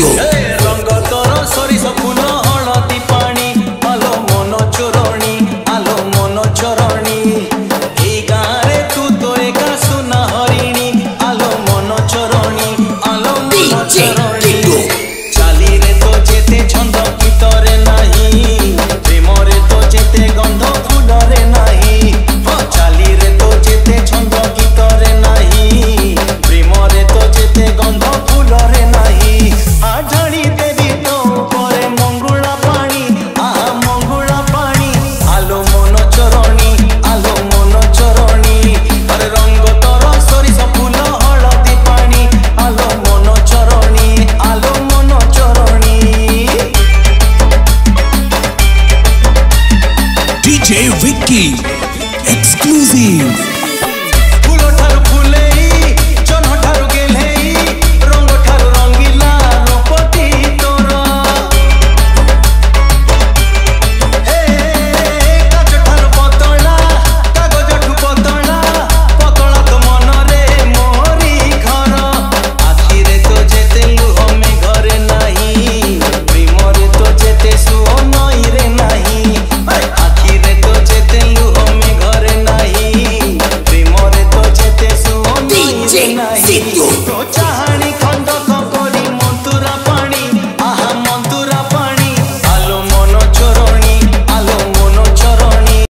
Studio। रंग तोर सरिस फूल हलदी पानी आलो मन चोरणी आलो मन चोरणी ए गारे तू तो एका सुना हरिणी आलो मन चोरणी आलो मन चोरणी चाली रे तो जेते छंद गीतरे नाही प्रेम रे तो जेते गंध फूलरे नाही चाली रे तो जेते छंद गीतरे नाही प्रेम रे तो जेते गंध फूलरे नाही आझाड़ी देवी तो करे मंगुला पानी आहा मंगुला पानी आलो मन चोरणी आलो मन चोरणी अरे रंग तोर सरिस फूल हलदी पानी आलो मन चोरणी आलो मन चोरणी। DJ Vicky exclusive।